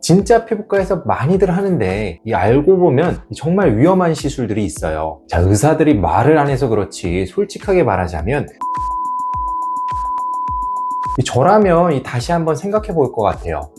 진짜 피부과에서 많이들 하는데 알고 보면 정말 위험한 시술들이 있어요. 자, 의사들이 말을 안 해서 그렇지 솔직하게 말하자면 저라면 다시 한번 생각해 볼 것 같아요.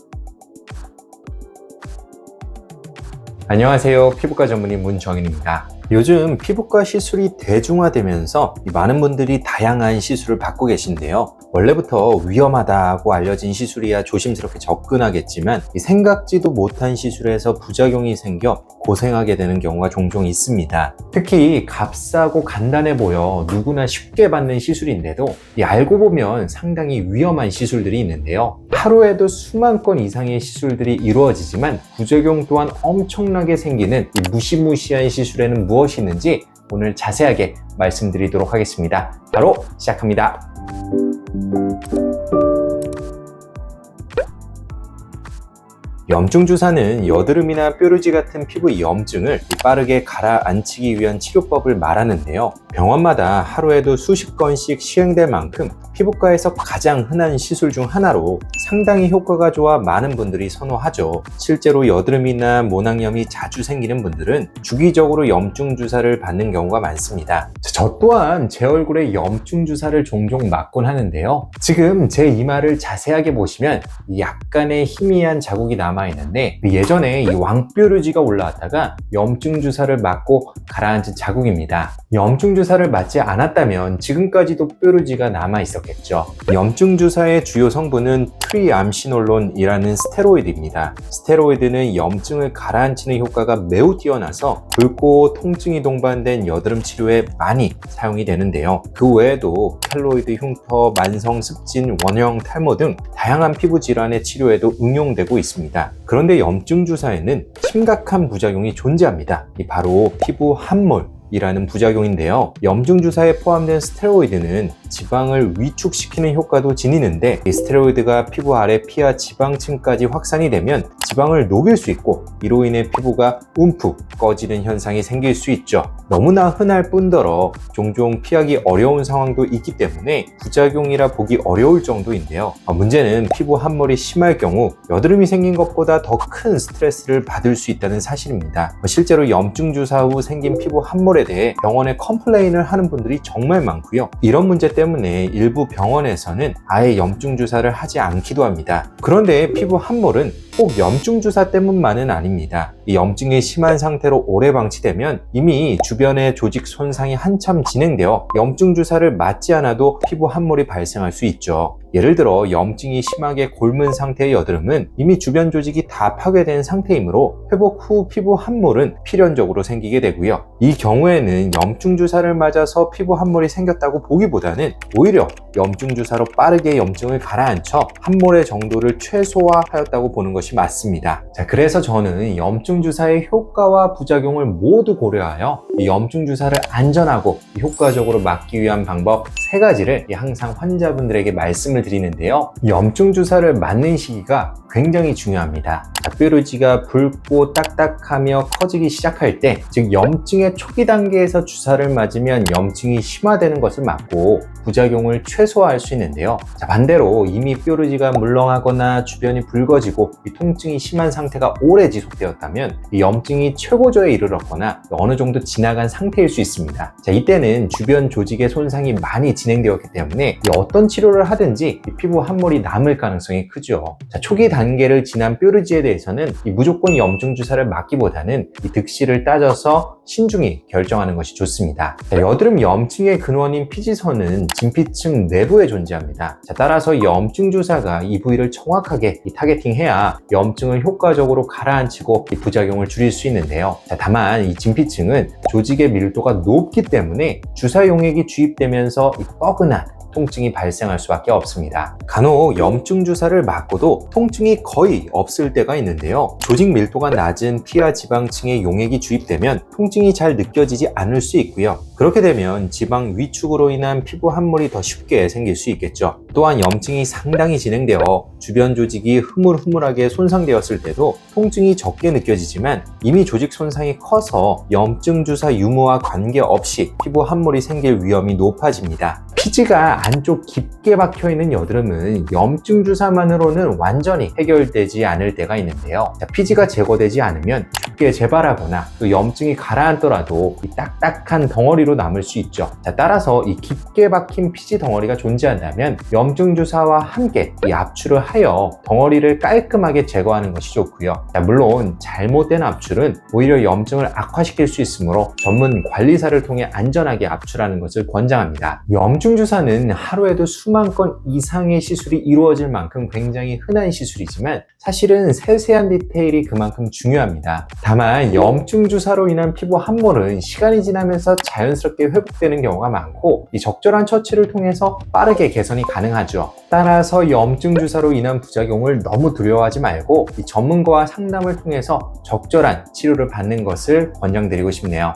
안녕하세요. 피부과 전문의 문정인입니다. 요즘 피부과 시술이 대중화되면서 많은 분들이 다양한 시술을 받고 계신데요. 원래부터 위험하다고 알려진 시술이야 조심스럽게 접근하겠지만 생각지도 못한 시술에서 부작용이 생겨 고생하게 되는 경우가 종종 있습니다. 특히 값싸고 간단해 보여 누구나 쉽게 받는 시술인데도 알고 보면 상당히 위험한 시술들이 있는데요. 하루에도 수만 건 이상의 시술들이 이루어지지만 부작용 또한 엄청나게 생기는 이 무시무시한 시술에는 무엇이 있는지 오늘 자세하게 말씀드리도록 하겠습니다. 바로 시작합니다. 염증 주사는 여드름이나 뾰루지 같은 피부 염증을 빠르게 가라앉히기 위한 치료법을 말하는데요. 병원마다 하루에도 수십 건씩 시행될 만큼 피부과에서 가장 흔한 시술 중 하나로 상당히 효과가 좋아 많은 분들이 선호하죠. 실제로 여드름이나 모낭염이 자주 생기는 분들은 주기적으로 염증 주사를 받는 경우가 많습니다. 저 또한 제 얼굴에 염증 주사를 종종 맞곤 하는데요. 지금 제 이마를 자세하게 보시면 약간의 희미한 자국이 남아있는데 예전에 이 왕뾰루지가 올라왔다가 염증 주사를 맞고 가라앉은 자국입니다. 염증 주사를 맞지 않았다면 지금까지도 뾰루지가 남아있었겠죠. 염증 주사의 주요 성분은 트리암시놀론이라는 스테로이드입니다. 스테로이드는 염증을 가라앉히는 효과가 매우 뛰어나서 붉고 통증이 동반된 여드름 치료에 많이 사용이 되는데요. 그 외에도 켈로이드 흉터, 만성 습진, 원형 탈모 등 다양한 피부 질환의 치료에도 응용되고 있습니다. 그런데 염증 주사에는 심각한 부작용이 존재합니다. 바로 피부 함몰 이라는 부작용인데요. 염증 주사에 포함된 스테로이드는 지방을 위축시키는 효과도 지니는데 이 스테로이드가 피부 아래 피하 지방층까지 확산이 되면 지방을 녹일 수 있고 이로 인해 피부가 움푹 꺼지는 현상이 생길 수 있죠. 너무나 흔할 뿐더러 종종 피하기 어려운 상황도 있기 때문에 부작용이라 보기 어려울 정도인데요. 문제는 피부 함몰이 심할 경우 여드름이 생긴 것보다 더 큰 스트레스를 받을 수 있다는 사실입니다. 실제로 염증 주사 후 생긴 피부 함몰에 대해 병원에 컴플레인을 하는 분들이 정말 많고요. 이런 문제 때문에 일부 병원에서는 아예 염증 주사를 하지 않기도 합니다. 그런데 피부 함몰은 꼭 염증 주사 때문만은 아닙니다. 이 염증이 심한 상태로 오래 방치되면 이미 주변의 조직 손상이 한참 진행되어 염증 주사를 맞지 않아도 피부 함몰이 발생할 수 있죠. 예를 들어 염증이 심하게 곪은 상태의 여드름은 이미 주변 조직이 다 파괴된 상태이므로 회복 후 피부 함몰은 필연적으로 생기게 되고요. 이 경우에는 염증 주사를 맞아서 피부 함몰이 생겼다고 보기보다는 오히려 염증 주사로 빠르게 염증을 가라앉혀 함몰의 정도를 최소화하였다고 보는 것이 맞습니다. 자, 그래서 저는 염증 주사의 효과와 부작용을 모두 고려하여 이 염증 주사를 안전하고 효과적으로 막기 위한 방법 3가지를 항상 환자분들에게 말씀을 드리는데요. 염증 주사를 맞는 시기가 굉장히 중요합니다. 뾰루지가 붉고 딱딱하며 커지기 시작할 때, 즉 염증의 초기 단계에서 주사를 맞으면 염증이 심화되는 것을 막고 부작용을 최소화할 수 있는데요. 자, 반대로 이미 뾰루지가 물렁하거나 주변이 붉어지고 이 통증이 심한 상태가 오래 지속되었다면 이 염증이 최고조에 이르렀거나 어느 정도 지나간 상태일 수 있습니다. 자, 이때는 주변 조직의 손상이 많이 진행되었기 때문에 어떤 치료를 하든지 이 피부 함몰이 남을 가능성이 크죠. 자, 초기 단계를 지난 뾰루지에 대해서는 무조건 염증 주사를 맞기보다는 이 득실을 따져서 신중히 결정하는 것이 좋습니다. 자, 여드름 염증의 근원인 피지선은 진피층 내부에 존재합니다. 자, 따라서 염증 주사가 이 부위를 정확하게 타겟팅해야 염증을 효과적으로 가라앉히고 이 부작용을 줄일 수 있는데요. 자, 다만 이 진피층은 조직의 밀도가 높기 때문에 주사 용액이 주입되면서 이 뻐근한 통증이 발생할 수밖에 없습니다. 간혹 염증 주사를 맞고도 통증이 거의 없을 때가 있는데요. 조직 밀도가 낮은 피하 지방층에 용액이 주입되면 통증이 잘 느껴지지 않을 수 있고요. 그렇게 되면 지방 위축으로 인한 피부 함몰이 더 쉽게 생길 수 있겠죠. 또한 염증이 상당히 진행되어 주변 조직이 흐물흐물하게 손상되었을 때도 통증이 적게 느껴지지만 이미 조직 손상이 커서 염증 주사 유무와 관계없이 피부 함몰이 생길 위험이 높아집니다. 피지가 안쪽 깊게 박혀 있는 여드름은 염증 주사만으로는 완전히 해결되지 않을 때가 있는데요. 자, 피지가 제거되지 않으면 쉽게 재발하거나 또 염증이 가라앉더라도 이 딱딱한 덩어리로 남을 수 있죠. 자, 따라서 이 깊게 박힌 피지 덩어리가 존재한다면 염증 주사와 함께 이 압출을 하여 덩어리를 깔끔하게 제거하는 것이 좋고요. 자, 물론 잘못된 압출은 오히려 염증을 악화시킬 수 있으므로 전문 관리사를 통해 안전하게 압출하는 것을 권장합니다. 염증 주사는 하루에도 수만 건 이상의 시술이 이루어질 만큼 굉장히 흔한 시술이지만 사실은 세세한 디테일이 그만큼 중요합니다. 다만 염증 주사로 인한 피부 함몰은 시간이 지나면서 자연스럽게 회복되는 경우가 많고 이 적절한 처치를 통해서 빠르게 개선이 가능하죠. 따라서 염증 주사로 인한 부작용을 너무 두려워하지 말고 이 전문가와 상담을 통해서 적절한 치료를 받는 것을 권장드리고 싶네요.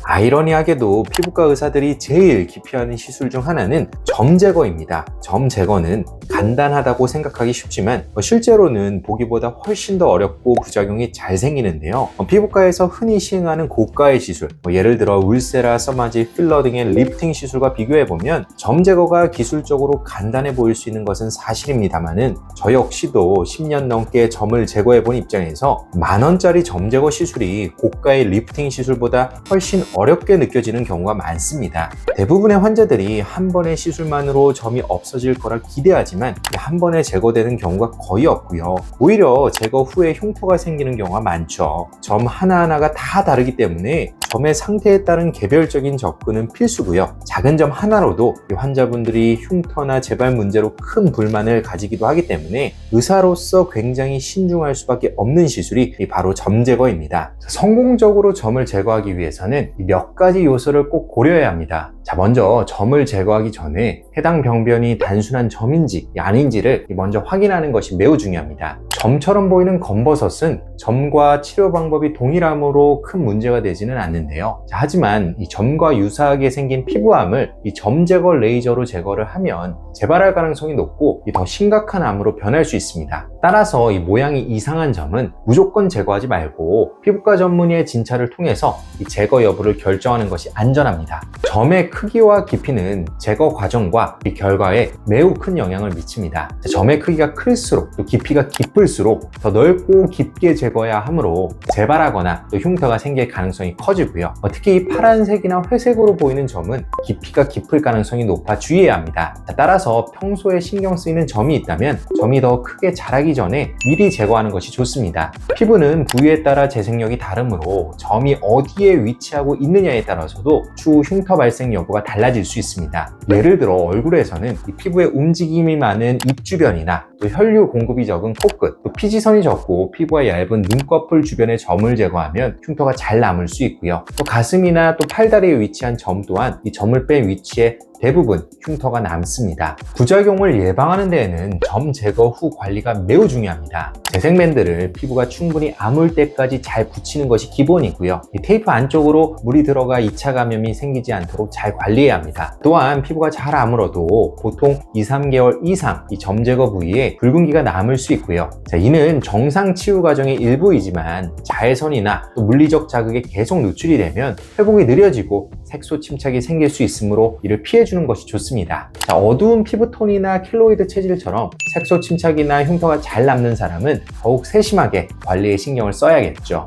아이러니하게도 피부과 의사들이 제일 기피하는 시술 중 하나는 점 제거입니다. 점 제거는 간단하다고 생각하기 쉽지만 실제로는 보기보다 훨씬 더 어렵고 부작용이 잘 생기는데요. 피부과에서 흔히 시행하는 고가의 시술, 예를 들어 울세라, 서마지, 필러 등의 리프팅 시술과 비교해보면 점 제거가 기술적으로 간단해 보일 수 있는 것은 사실입니다만은 저 역시도 10년 넘게 점을 제거해본 입장에서 만원짜리 점 제거 시술이 고가의 리프팅 시술보다 훨씬 어렵게 느껴지는 경우가 많습니다. 대부분의 환자들이 한 번의 시술만으로 점이 없어질 거라 기대하지만 한 번에 제거되는 경우가 거의 없고요. 오히려 제거 후에 흉터가 생기는 경우가 많죠. 점 하나하나가 다 다르기 때문에 점의 상태에 따른 개별적인 접근은 필수고요. 작은 점 하나로도 환자분들이 흉터나 재발 문제로 큰 불만을 가지기도 하기 때문에 의사로서 굉장히 신중할 수밖에 없는 시술이 바로 점 제거입니다. 성공적으로 점을 제거하기 위해서는 몇 가지 요소를 꼭 고려해야 합니다. 자, 먼저 점을 제거하기 전에 해당 병변이 단순한 점인지 아닌지를 먼저 확인하는 것이 매우 중요합니다. 점처럼 보이는 검버섯은 점과 치료 방법이 동일하므로 큰 문제가 되지는 않는데요. 자, 하지만 이 점과 유사하게 생긴 피부암을 이 점 제거 레이저로 제거를 하면 재발할 가능성이 높고 더 심각한 암으로 변할 수 있습니다. 따라서 이 모양이 이상한 점은 무조건 제거하지 말고 피부과 전문의의 진찰을 통해서 이 제거 여부를 결정하는 것이 안전합니다. 점의 크기와 깊이는 제거 과정과 이 결과에 매우 큰 영향을 미칩니다. 점의 크기가 클수록 또 깊이가 깊을수록 더 넓고 깊게 제거해야 하므로 재발하거나 또 흉터가 생길 가능성이 커지고요. 특히 이 파란색이나 회색으로 보이는 점은 깊이가 깊을 가능성이 높아 주의해야 합니다. 따라서 평소에 신경 쓰이는 점이 있다면 점이 더 크게 자라기 전에 미리 제거하는 것이 좋습니다. 피부는 부위에 따라 재생력이 다르므로 점이 어디에 위치하고 있느냐에 따라서도 추후 흉터 발생 여부가 달라질 수 있습니다. 예를 들어 얼굴에서는 이 피부에 움직임이 많은 입 주변이나 또 혈류 공급이 적은 코끝, 또 피지선이 적고 피부가 얇은 눈꺼풀 주변의 점을 제거하면 흉터가 잘 남을 수 있고요. 또 가슴이나 또 팔다리에 위치한 점 또한 이 점을 뺀 위치에 대부분 흉터가 남습니다. 부작용을 예방하는 데에는 점 제거 후 관리가 매우 중요합니다. 재생밴드를 피부가 충분히 아물 때까지 잘 붙이는 것이 기본이고요. 이 테이프 안쪽으로 물이 들어가 2차 감염이 생기지 않도록 잘 관리해야 합니다. 또한 피부가 잘 아물어도 보통 2-3개월 이상 이 점 제거 부위에 붉은기가 남을 수 있고요. 자, 이는 정상 치유 과정의 일부이지만 자외선이나 또 물리적 자극에 계속 노출이 되면 회복이 느려지고 색소 침착이 생길 수 있으므로 이를 피해주는 것이 좋습니다. 자, 어두운 피부톤이나 켈로이드 체질처럼 색소 침착이나 흉터가 잘 남는 사람은 더욱 세심하게 관리에 신경을 써야겠죠.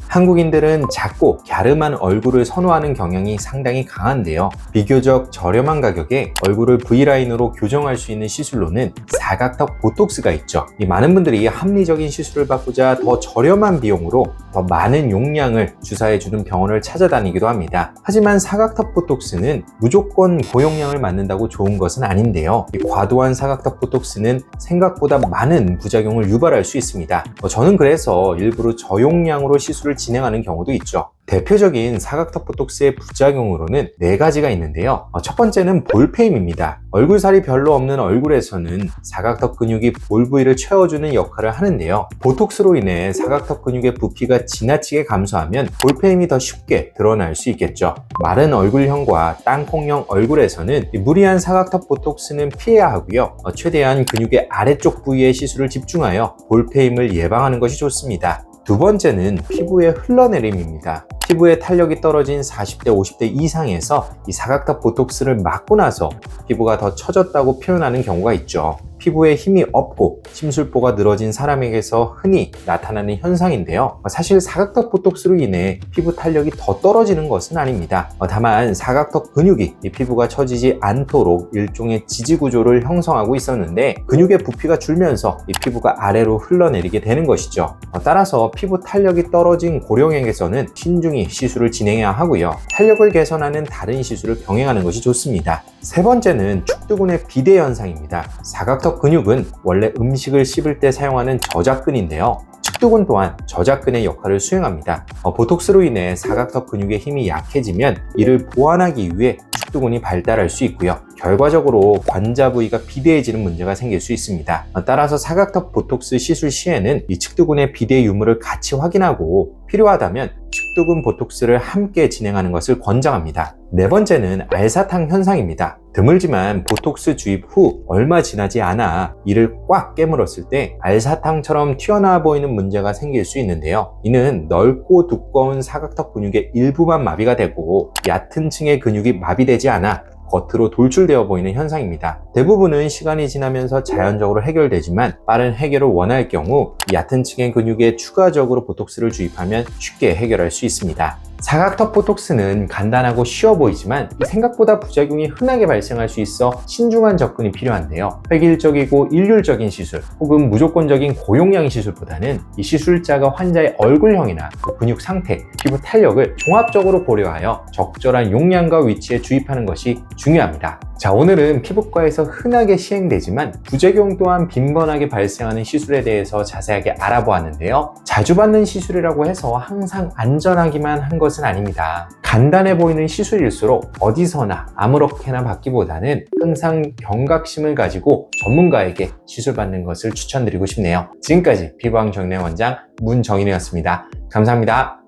한국인들은 작고 갸름한 얼굴을 선호하는 경향이 상당히 강한데요. 비교적 저렴한 가격에 얼굴을 V라인으로 교정할 수 있는 시술로는 사각턱 보톡스가 있죠. 많은 분들이 합리적인 시술을 받고자 더 저렴한 비용으로 더 많은 용량을 주사해주는 병원을 찾아다니기도 합니다. 하지만 사각턱 보톡스는 무조건 고용량을 맞는다고 좋은 것은 아닌데요. 과도한 사각턱 보톡스는 생각보다 많은 부작용을 유발할 수 있습니다. 저는 그래서 일부러 저용량으로 시술을 진행하는 경우도 있죠. 대표적인 사각턱 보톡스의 부작용으로는 4가지가 있는데요. 첫 번째는 볼페임입니다. 얼굴살이 별로 없는 얼굴에서는 사각턱 근육이 볼 부위를 채워주는 역할을 하는데요. 보톡스로 인해 사각턱 근육의 부피가 지나치게 감소하면 볼페임이 더 쉽게 드러날 수 있겠죠. 마른 얼굴형과 땅콩형 얼굴에서는 무리한 사각턱 보톡스는 피해야 하고요. 최대한 근육의 아래쪽 부위에 시술을 집중하여 볼페임을 예방하는 것이 좋습니다. 두 번째는 피부의 흘러내림입니다. 피부에 탄력이 떨어진 40대, 50대 이상에서 이 사각턱 보톡스를 맞고 나서 피부가 더 처졌다고 표현하는 경우가 있죠. 피부에 힘이 없고 심술보가 늘어진 사람에게서 흔히 나타나는 현상인데요. 사실 사각턱 보톡스로 인해 피부 탄력이 더 떨어지는 것은 아닙니다. 다만 사각턱 근육이 이 피부가 처지지 않도록 일종의 지지구조를 형성하고 있었는데 근육의 부피가 줄면서 이 피부가 아래로 흘러내리게 되는 것이죠. 따라서 피부 탄력이 떨어진 고령에게서는 신중히 시술을 진행해야 하고요. 탄력을 개선하는 다른 시술을 병행하는 것이 좋습니다. 세 번째는 축두근의 비대 현상입니다. 사각턱 근육은 원래 음식을 씹을 때 사용하는 저작근인데요. 축두근 또한 저작근의 역할을 수행합니다. 보톡스로 인해 사각턱 근육의 힘이 약해지면 이를 보완하기 위해 축두근이 발달할 수 있고요. 결과적으로 관자 부위가 비대해지는 문제가 생길 수 있습니다. 따라서 사각턱 보톡스 시술 시에는 이 측두근의 비대 유무를 같이 확인하고 필요하다면 측두근 보톡스를 함께 진행하는 것을 권장합니다. 네 번째는 알사탕 현상입니다. 드물지만 보톡스 주입 후 얼마 지나지 않아 이를 꽉 깨물었을 때 알사탕처럼 튀어나와 보이는 문제가 생길 수 있는데요. 이는 넓고 두꺼운 사각턱 근육의 일부만 마비가 되고 얕은 층의 근육이 마비되지 않아 겉으로 돌출되어 보이는 현상입니다. 대부분은 시간이 지나면서 자연적으로 해결되지만 빠른 해결을 원할 경우 얕은 층의 근육에 추가적으로 보톡스를 주입하면 쉽게 해결할 수 있습니다. 사각턱 보톡스는 간단하고 쉬워 보이지만 생각보다 부작용이 흔하게 발생할 수 있어 신중한 접근이 필요한데요. 획일적이고 일률적인 시술 혹은 무조건적인 고용량 시술보다는 이 시술자가 환자의 얼굴형이나 근육 상태, 피부 탄력을 종합적으로 고려하여 적절한 용량과 위치에 주입하는 것이 중요합니다. 자, 오늘은 피부과에서 흔하게 시행되지만 부작용 또한 빈번하게 발생하는 시술에 대해서 자세하게 알아보았는데요. 자주 받는 시술이라고 해서 항상 안전하기만 한 것은 아닙니다. 간단해 보이는 시술일수록 어디서나 아무렇게나 받기보다는 항상 경각심을 가지고 전문가에게 시술받는 것을 추천드리고 싶네요. 지금까지 피부왕 정례 원장 문정인이었습니다. 감사합니다.